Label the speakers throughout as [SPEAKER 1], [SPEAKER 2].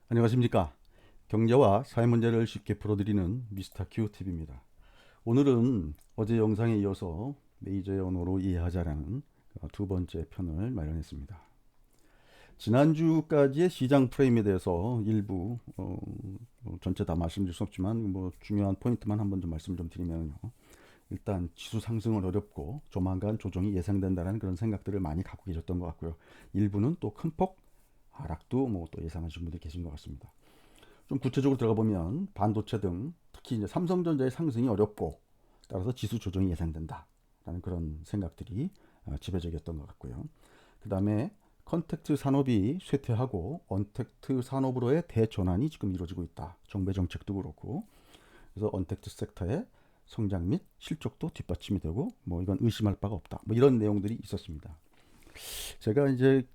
[SPEAKER 1] 안녕하십니까. 경제와 사회 문제를 쉽게 풀어드리는 미스터 큐 TV입니다. 오늘은 어제 영상에 이어서 메이저의 언어로 이해하자라는 두 번째 편을 마련했습니다. 지난주까지의 시장 프레임에 대해서 일부 전체 다 말씀드릴 수 없지만 중요한 포인트만 한번 좀 말씀 좀 드리면요. 일단 지수 상승은 어렵고 조만간 조정이 예상된다는 그런 생각들을 많이 갖고 계셨던 것 같고요. 일부는 또 큰 폭 하락도 또 예상하시는 분들이 계신 것 같습니다. 좀 구체적으로 들어가 보면 반도체 등 특히 이제 삼성전자의 상승이 어렵고 따라서 지수 조정이 예상된다라는 그런 생각들이 지배적이었던 것 같고요. 그 다음에 컨택트 산업이 쇠퇴하고 언택트 산업으로의 대전환이 지금 이루어지고 있다. 정부의 정책도 그렇고 그래서 언택트 섹터의 성장 및 실적도 뒷받침이 되고 이건 의심할 바가 없다. 이런 내용들이 있었습니다. 제가 이제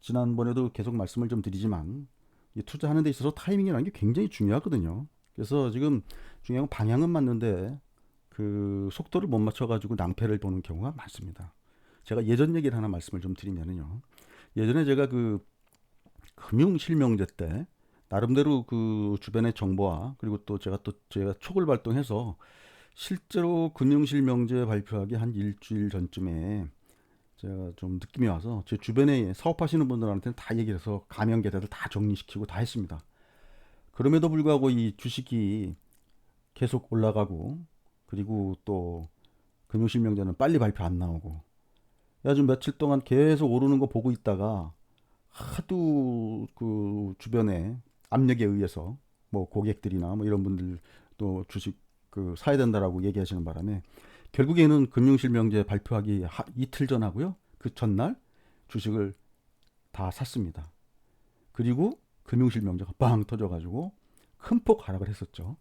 [SPEAKER 1] 지난번에도 계속 말씀을 좀 드리지만 이 투자하는 데 있어서 타이밍이라는 게 굉장히 중요하거든요. 그래서 지금 중요한 건 방향은 맞는데 속도를 못 맞춰가지고 낭패를 보는 경우가 많습니다. 제가 예전 얘기를 하나 말씀을 좀 드리면은요. 예전에 제가 금융 실명제 때 나름대로 주변의 정보와 그리고 제가 촉을 발동해서 실제로 금융 실명제 발표하기 한 일주일 전쯤에 제가 좀 느낌이 와서 제 주변에 사업하시는 분들한테는 다 얘기를 해서 가명 계좌들 다 정리시키고 다 했습니다. 그럼에도 불구하고 이 주식이 계속 올라가고 그리고 또 금융실명제는 빨리 발표 안 나오고 요즘 며칠 동안 계속 오르는 거 보고 있다가 하도 주변에 압력에 의해서 고객들이나 이런 분들 또 주식 사야 된다라고 얘기하시는 바람에 결국에는 금융실명제 발표하기 이틀 전 하고요. 그 전날 주식을 다 샀습니다. 그리고 금융실명제가 빵 터져가지고 큰 폭 하락을 했었죠.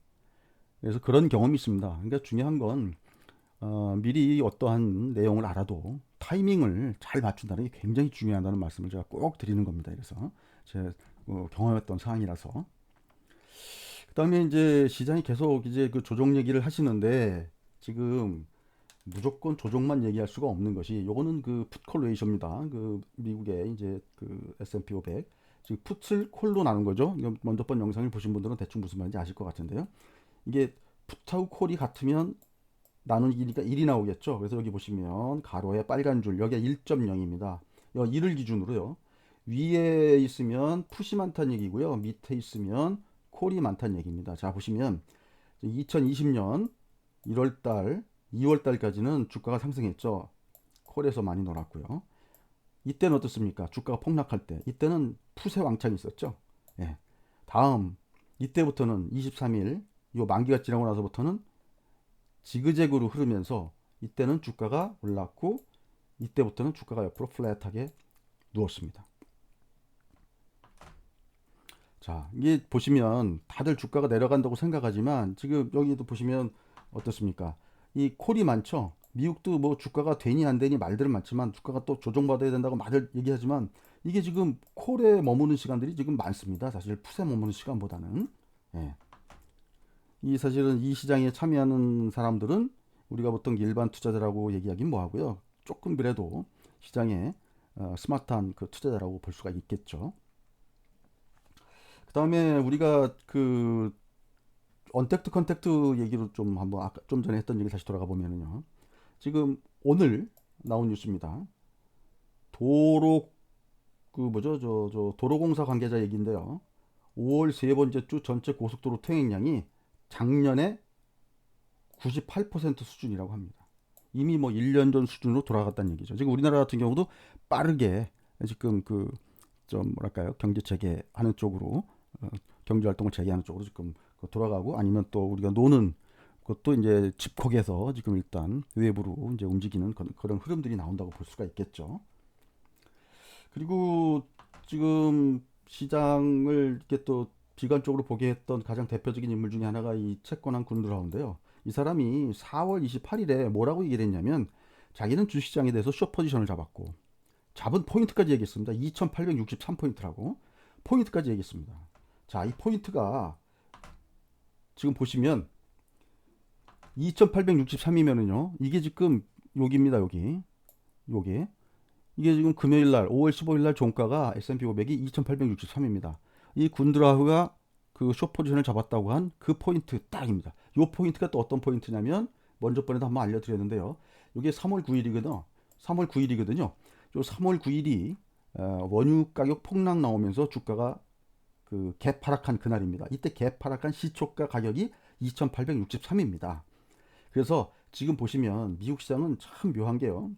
[SPEAKER 1] 그래서 그런 경험이 있습니다. 그러니까 중요한 건 미리 어떠한 내용을 알아도 타이밍을 잘 맞춘다는 게 굉장히 중요하다는 말씀을 제가 꼭 드리는 겁니다. 그래서 제 경험했던 사항이라서. 그다음에 이제 시장이 계속 이제 조정 얘기를 하시는데 지금 무조건 조정만 얘기할 수가 없는 것이 요거는 풋콜 레이쇼입니다. 미국의 이제 S&P 500 지금 풋을 콜로 나눈 거죠. 먼저 번 영상을 보신 분들은 대충 무슨 말인지 아실 것 같은데요. 이게 풋하고 콜이 같으면 나누기니까 1이 나오겠죠. 그래서 여기 보시면 가로에 빨간 줄 여기가 1.0입니다. 1을 기준으로요. 위에 있으면 풋이 많다는 얘기고요. 밑에 있으면 콜이 많다는 얘기입니다. 자 보시면 2020년 1월달 2월달까지는 주가가 상승했죠. 콜에서 많이 놀았고요. 이때는 어떻습니까? 주가가 폭락할 때 이때는 풋의 왕창이 있었죠. 예. 다음 이때부터는 23일 요 만기가 지나고 나서부터는 지그재그로 흐르면서 이때는 주가가 올랐고 이때부터는 주가가 옆으로 플랫하게 누웠습니다. 자, 이게 보시면 다들 주가가 내려간다고 생각하지만 지금 여기도 보시면 어떻습니까? 이 콜이 많죠. 미국도 주가가 되니 안 되니 말들은 많지만 주가가 또 조정받아야 된다고 말을 얘기하지만 이게 지금 콜에 머무는 시간들이 지금 많습니다. 사실 풋에 머무는 시간보다는. 예. 이 사실은 이 시장에 참여하는 사람들은 우리가 보통 일반 투자자라고 얘기하긴 뭐하고요. 조금 그래도 시장에 스마트한 투자자라고 볼 수가 있겠죠. 그 다음에 우리가 언택트 컨택트 얘기로 좀 한번 아까 좀 전에 했던 얘기 다시 돌아가 보면은요. 지금 오늘 나온 뉴스입니다. 도로 뭐죠 저 도로공사 관계자 얘기인데요. 5월 세 번째 주 전체 고속도로 통행량이 작년에 98% 수준이라고 합니다. 이미 1년 전 수준으로 돌아갔다는 얘기죠. 지금 우리나라 같은 경우도 빠르게 지금 좀 뭐랄까요 경제 재개하는 쪽으로 경제 활동을 재개하는 쪽으로 지금 돌아가고 아니면 또 우리가 노는 그것도 이제 집콕에서 지금 일단 외부로 이제 움직이는 그런 흐름들이 나온다고 볼 수가 있겠죠. 그리고 지금 시장을 이렇게 또 비관적으로 보게 했던 가장 대표적인 인물 중에 하나가 이 채권왕 군드라운데요. 이 사람이 4월 28일에 뭐라고 얘기를 했냐면 자기는 주식시장에 대해서 숏 포지션을 잡았고 잡은 포인트까지 얘기했습니다. 2863포인트라고 포인트까지 얘기했습니다. 자, 이 포인트가 지금 보시면 2863이면은요. 이게 지금 여기입니다. 여기. 요게 이게 지금 금요일 날 5월 15일 날 종가가 S&P 500이 2863입니다. 이 군드라흐가 그 숏 포지션을 잡았다고 한 그 포인트 딱입니다. 이 포인트가 또 어떤 포인트냐면 먼저 번에도 한번 알려드렸는데요. 이게 3월 9일이거든요. 3월 9일이거든요. 요 3월 9일이 원유 가격 폭락 나오면서 주가가 그 개파락한 그날입니다. 이때 개파락한 시초가 가격이 2,863입니다. 그래서 지금 보시면 미국 시장은 참 묘한 게요.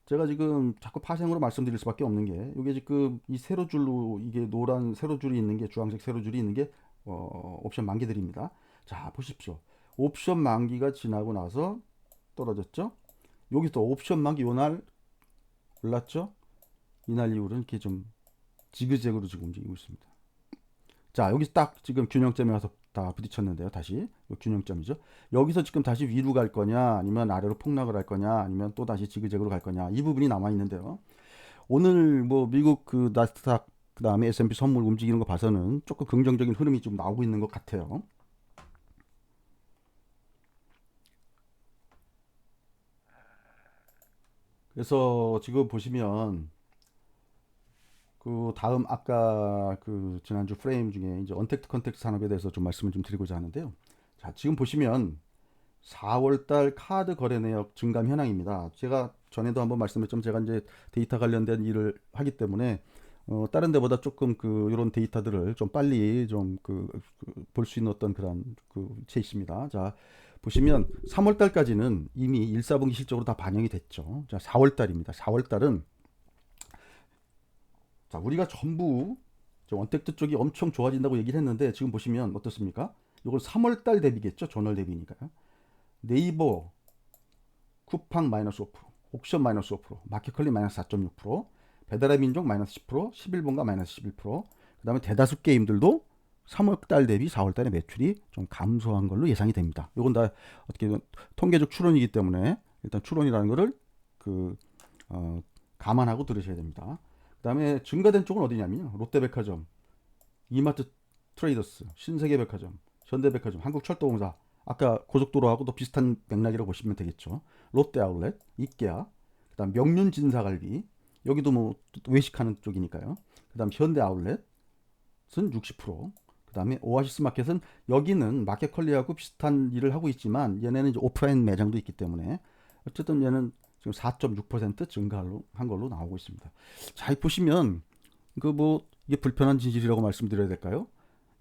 [SPEAKER 1] 제가 지금 자꾸 파생으로 말씀드릴 수밖에 없는 게 이게 지금 이 세로줄로 이게 노란 세로줄이 있는 게 주황색 세로줄이 있는 게 옵션 만기들입니다. 자 보십시오. 옵션 만기가 지나고 나서 떨어졌죠. 여기 또 옵션 만기 요날 올랐죠. 이날 이후로는 이렇게 좀 지그재그로 지금 움직이고 있습니다. 자 여기 딱 지금 균형점에 와서 다 부딪혔는데요. 다시 균형점이죠. 여기서 지금 다시 위로 갈 거냐 아니면 아래로 폭락을 할 거냐 아니면 또 다시 지그재그로 갈 거냐 이 부분이 남아 있는데요. 오늘 뭐 미국 그 나스닥 그 다음에 S&P 선물 움직이는 거 봐서는 조금 긍정적인 흐름이 좀 나오고 있는 것 같아요. 그래서 지금 보시면 그 다음 아까 그 지난주 프레임 중에 이제 언택트 컨택트 산업에 대해서 좀 말씀을 좀 드리고자 하는데요. 자 지금 보시면 4월달 카드 거래 내역 증감 현황입니다. 제가 전에도 한번 말씀드렸지만 제가 이제 데이터 관련된 일을 하기 때문에 다른 데보다 조금 그 이런 데이터들을 좀 빨리 좀 그 볼 수 있는 어떤 그런 그 케이스입니다. 자 보시면 3월달까지는 이미 1, 4분기 실적으로 다 반영이 됐죠. 자 4월달입니다. 4월달은 자 우리가 전부 원택트 쪽이 엄청 좋아진다고 얘기를 했는데 지금 보시면 어떻습니까? 이걸 3월달 대비겠죠. 전월 대비니까요. 네이버 쿠팡 마이너스 5%, 옥션 마이너스 5%, 마켓컬리 마이너스 4.6%, 배달의 민족 마이너스 10%, 11번가 마이너스 11%, 그 다음에 대다수 게임들도 3월달 대비 4월달에 매출이 좀 감소한 걸로 예상이 됩니다. 이건 다 어떻게 통계적 추론이기 때문에 일단 추론이라는 거를 그 감안하고 들으셔야 됩니다. 그 다음에 증가된 쪽은 어디냐면요. 롯데백화점, 이마트 트레이더스, 신세계백화점, 현대백화점, 한국철도공사, 아까 고속도로하고도 비슷한 맥락이라고 보시면 되겠죠. 롯데아울렛, 이케아, 그다음 명륜진사갈비, 여기도 뭐 외식하는 쪽이니까요. 그다음 현대아울렛은 60%, 그다음에 오아시스 마켓은 여기는 마켓컬리하고 비슷한 일을 하고 있지만 얘네는 이제 오프라인 매장도 있기 때문에 어쨌든 얘는 지금 4.6% 증가한 걸로 나오고 있습니다. 자, 보시면 그 뭐 이게 불편한 진실이라고 말씀드려야 될까요?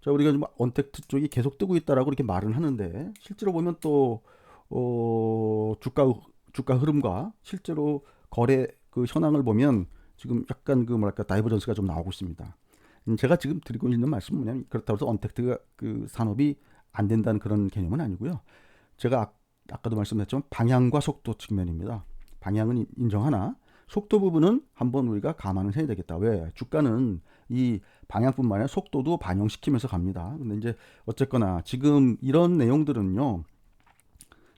[SPEAKER 1] 자, 우리가 좀 언택트 쪽이 계속 뜨고 있다라고 이렇게 말은 하는데 실제로 보면 또 주가 흐름과 실제로 거래 그 현황을 보면 지금 약간 그 뭐랄까 다이버전스가 좀 나오고 있습니다. 제가 지금 드리고 있는 말씀은 뭐냐면 그렇다고 해서 언택트가 그 산업이 안 된다는 그런 개념은 아니고요. 제가 아까도 말씀드렸지만 방향과 속도 측면입니다. 방향은 인정하나 속도 부분은 한번 우리가 감안을 해야 되겠다. 왜? 주가는 이 방향뿐만 아니라 속도도 반영시키면서 갑니다. 근데 이제 어쨌거나 지금 이런 내용들은요.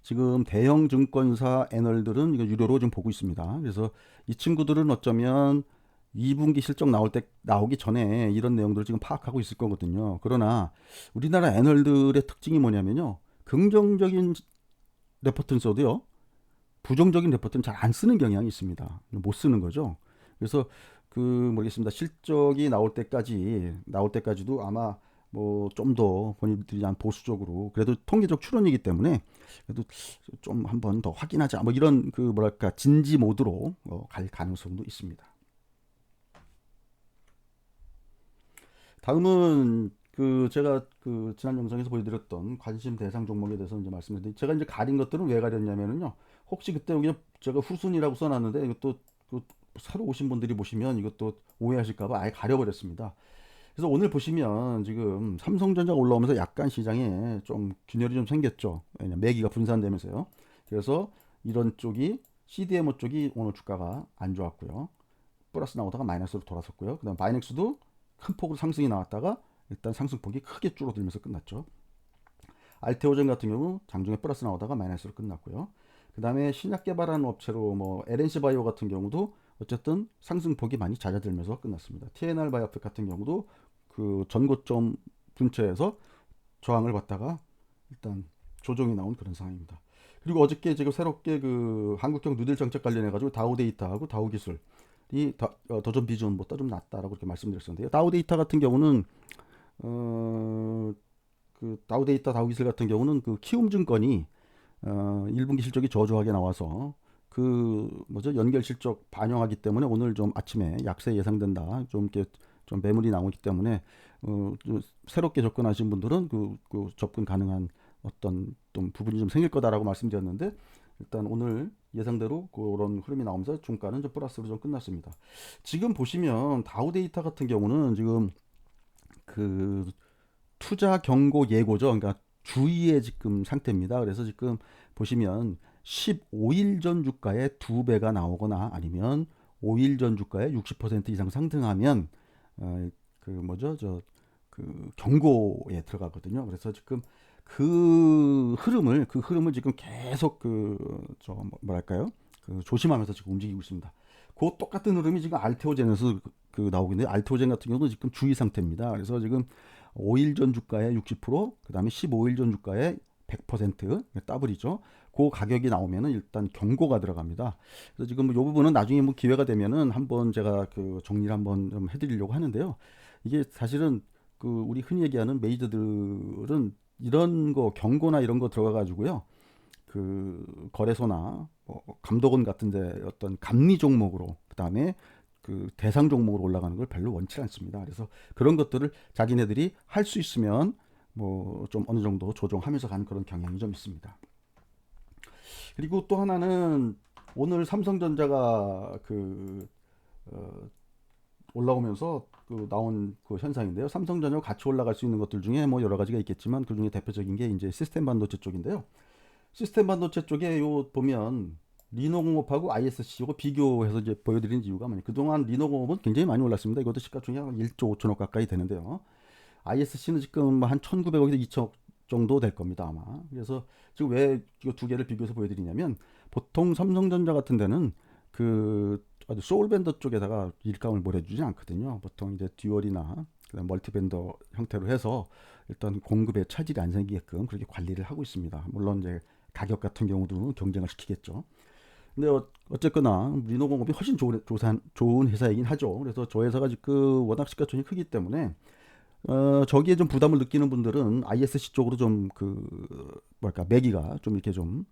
[SPEAKER 1] 지금 대형 증권사 애널들은 이거 유료로 좀 보고 있습니다. 그래서 이 친구들은 어쩌면 2분기 실적 나오기 전에 이런 내용들을 지금 파악하고 있을 거거든요. 그러나 우리나라 애널들의 특징이 뭐냐면요. 긍정적인 레포트는 써도요. 부정적인 레포트는 잘 안 쓰는 경향이 있습니다. 못 쓰는 거죠. 그래서 그 모르겠습니다. 실적이 나올 때까지도 아마 뭐 좀 더 본인들이 한 보수적으로 그래도 통계적 추론이기 때문에 그래도 좀 한번 더 확인하자 뭐 이런 그 뭐랄까 진지 모드로 갈 가능성도 있습니다. 다음은 그 제가 그 지난 영상에서 보여드렸던 관심 대상 종목에 대해서 이제 말씀드렸는데 제가 이제 가린 것들은 왜 가렸냐면은요. 혹시 그때 여기 제가 후순위라고 써놨는데 이것도 그 새로 오신 분들이 보시면 이것도 오해하실까봐 아예 가려버렸습니다. 그래서 오늘 보시면 지금 삼성전자가 올라오면서 약간 시장에 좀 균열이 좀 생겼죠. 왜냐면 매기가 분산되면서요. 그래서 이런 쪽이 CDMO 쪽이 오늘 주가가 안 좋았고요. 플러스 나오다가 마이너스로 돌아섰고요. 그다음 바이넥스도 큰 폭으로 상승이 나왔다가 일단 상승폭이 크게 줄어들면서 끝났죠. 알테오젠 같은 경우 장중에 플러스 나오다가 마이너스로 끝났고요. 그 다음에 신약 개발하는 업체로 뭐 LNC 바이오 같은 경우도 어쨌든 상승폭이 많이 잦아들면서 끝났습니다. TNR 바이오텍 같은 경우도 그 전고점 근처에서 저항을 받다가 일단 조정이 나온 그런 상황입니다. 그리고 어저께 제가 새롭게 그 한국형 누딜 정책 관련해 가지고 다우데이터하고 다우기술이 더존 비전보다 좀 낫다라고 이렇게 말씀드렸었는데요. 다우데이터 같은 경우는 어, 그 다우데이터 다우기술 같은 경우는 그 키움증권이 1분기 실적이 저조하게 나와서 그 뭐죠 연결 실적 반영하기 때문에 오늘 좀 아침에 약세 예상된다. 좀 이렇게 좀 매물이 나오기 때문에 좀 새롭게 접근하신 분들은 그 접근 가능한 어떤 좀 부분이 좀 생길 거다라고 말씀드렸는데 일단 오늘 예상대로 그런 흐름이 나오면서 중가는 좀 플러스로 좀 끝났습니다. 지금 보시면 다우데이터 같은 경우는 지금 그 투자 경고 예고죠. 그러니까 주의의 지금 상태입니다. 그래서 지금 보시면 15일 전 주가의 2배가 나오거나 아니면 5일 전 주가의 60% 이상 상승하면 그 뭐죠? 그 경고에 들어가거든요. 그래서 지금 그 흐름을 지금 계속 뭐랄까요? 그 조심하면서 지금 움직이고 있습니다. 그 똑같은 흐름이 지금 알테오젠에서 그 나오고 있는데 알테오젠 같은 경우는 지금 주의 상태입니다. 그래서 지금 5일 전 주가의 60%, 그다음에 15일 전 주가의 100% 더블이죠. 그 가격이 나오면은 일단 경고가 들어갑니다. 그래서 지금 이 부분은 나중에 뭐 기회가 되면은 한번 제가 그 정리를 한번 좀 해드리려고 하는데요. 이게 사실은 그 우리 흔히 얘기하는 메이저들은 이런 거 경고나 이런 거 들어가 가지고요. 그 거래소나 뭐 감독원 같은데 어떤 감리 종목으로 그다음에 그 대상 종목으로 올라가는 걸 별로 원치 않습니다. 그래서 그런 것들을 자기네들이 할 수 있으면 뭐 좀 어느 정도 조정하면서 가는 그런 경향이 좀 있습니다. 그리고 또 하나는 오늘 삼성전자가 어, 올라오면서 그 나온 그 현상인데요. 삼성전자와 같이 올라갈 수 있는 것들 중에 뭐 여러 가지가 있겠지만 그 중에 대표적인 게 이제 시스템 반도체 쪽인데요. 시스템 반도체 쪽에 요 보면 리노공업하고 ISC 고 비교해서 이제 보여드린 이유가 뭐냐. 그동안 리노공업은 굉장히 많이 올랐습니다. 이것도 시가총액 한 1조 5천억 가까이 되는데요. ISC는 지금 한 1,900억에서 2천억 정도 될 겁니다, 아마. 그래서 지금 왜 이거 두 개를 비교해서 보여드리냐면 보통 삼성전자 같은 데는 그 아주 소울밴더 쪽에다가 일감을 몰아주지 않거든요. 보통 이제 듀얼이나 그다음 멀티밴더 형태로 해서 일단 공급에 차질이 안 생기게끔 그렇게 관리를 하고 있습니다. 물론 이제 가격 같은 경우도 경쟁을 시키겠죠. 근데 어쨌거나 리노공업이 훨씬 좋은 회사이긴 하죠. 그래서 저 회사가 지금 워낙 시가총이 크기 때문에 저기에 좀 부담을 느끼는 분들은 ISC 쪽으로 좀 그 뭐랄까 매기가 좀 이렇게 좀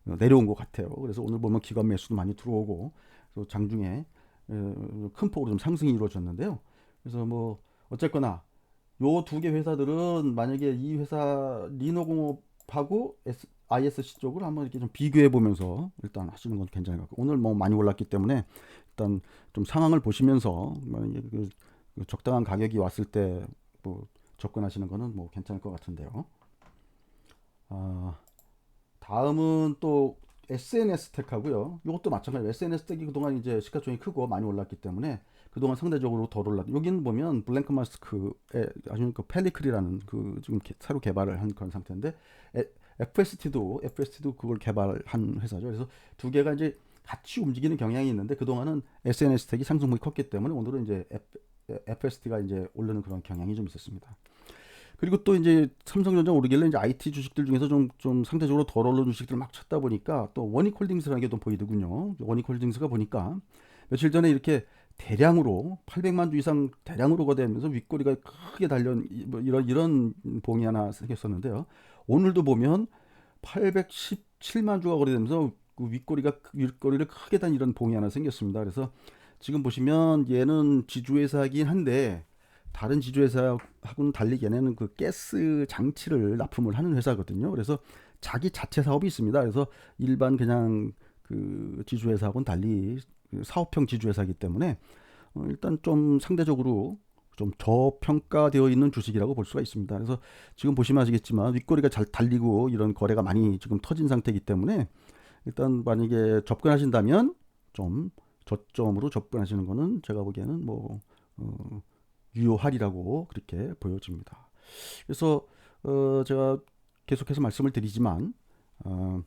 [SPEAKER 1] 내려온 것 같아요. 그래서 오늘 보면 기관 매수도 많이 들어오고 또 장중에 큰 폭으로 좀 상승이 이루어졌는데요. 그래서 뭐 어쨌거나 요 두 개 회사들은 만약에 이 회사 리노공업하고 ISC 쪽을 한번 이렇게 좀 비교해 보면서 일단 하시는 건 괜찮을 것 같고 오늘 뭐 많이 올랐기 때문에 일단 좀 상황을 보시면서 만약에 그 적당한 가격이 왔을 때 뭐 접근하시는 거는 뭐 괜찮을 것 같은데요. 아, 다음은 또 SNS 택하고요. 이것도 마찬가지로 SNS 택이 그동안 이제 시가총이 크고 많이 올랐기 때문에 그동안 상대적으로 덜 올랐. 여기는 보면 블랭크 마스크의 아주 그 펠리클이라는 그 지금 새로 개발을 한 그런 상태인데 FST도 그걸 개발한 회사죠. 그래서 두 개가 이제 같이 움직이는 경향이 있는데 그동안은 SNS 택이 상승폭이 컸기 때문에 오늘은 이제 FST가 이제 오르는 그런 경향이 좀 있었습니다. 그리고 또 이제 삼성전자 오르길래 이제 IT 주식들 중에서 좀 상대적으로 덜 오른 주식들을 막 찾다 보니까 또 원익홀딩스라는 게 또 보이더군요. 원익홀딩스가 보니까 며칠 전에 이렇게 대량으로 800만 주 이상 대량으로 거래되면서 윗꼬리가 크게 달려 뭐 이런 봉이 하나 생겼었는데요. 오늘도 보면 817만 주가 거래되면서 그 윗꼬리를 크게 단 이런 봉이 하나 생겼습니다. 그래서 지금 보시면 얘는 지주회사이긴 한데 다른 지주회사하고는 달리 얘네는 그 가스 장치를 납품을 하는 회사거든요. 그래서 자기 자체 사업이 있습니다. 그래서 일반 그냥 그 지주회사하고는 달리 그 사업형 지주회사이기 때문에 일단 좀 상대적으로 좀 저평가되어 있는 주식이라고 볼 수가 있습니다. 그래서 지금 보시면 아시겠지만 윗꼬리가 잘 달리고 이런 거래가 많이 지금 터진 상태이기 때문에 일단 만약에 접근하신다면 좀 저점으로 접근하시는 거는 제가 보기에는 뭐 유효하리라고 그렇게 보여집니다. 그래서 제가 계속해서 말씀을 드리지만 어,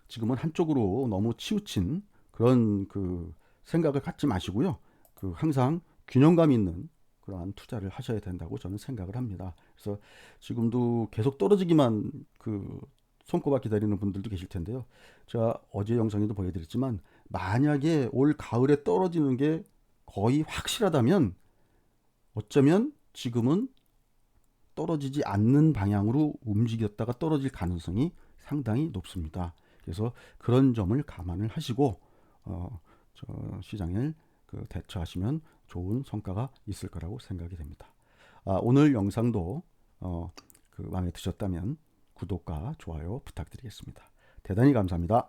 [SPEAKER 1] 지금은 한쪽으로 너무 치우친 그런 그 생각을 갖지 마시고요. 그 항상 균형감 있는 그러한 투자를 하셔야 된다고 저는 생각을 합니다. 그래서 지금도 계속 떨어지기만 그 손꼽아 기다리는 분들도 계실 텐데요. 제가 어제 영상에도 보여드렸지만 만약에 올 가을에 떨어지는 게 거의 확실하다면 어쩌면 지금은 떨어지지 않는 방향으로 움직였다가 떨어질 가능성이 상당히 높습니다. 그래서 그런 점을 감안을 하시고 저 시장을 대처하시면 좋은 성과가 있을 거라고 생각이 됩니다. 오늘 영상도 마음에 드셨다면 구독과 좋아요 부탁드리겠습니다. 대단히 감사합니다.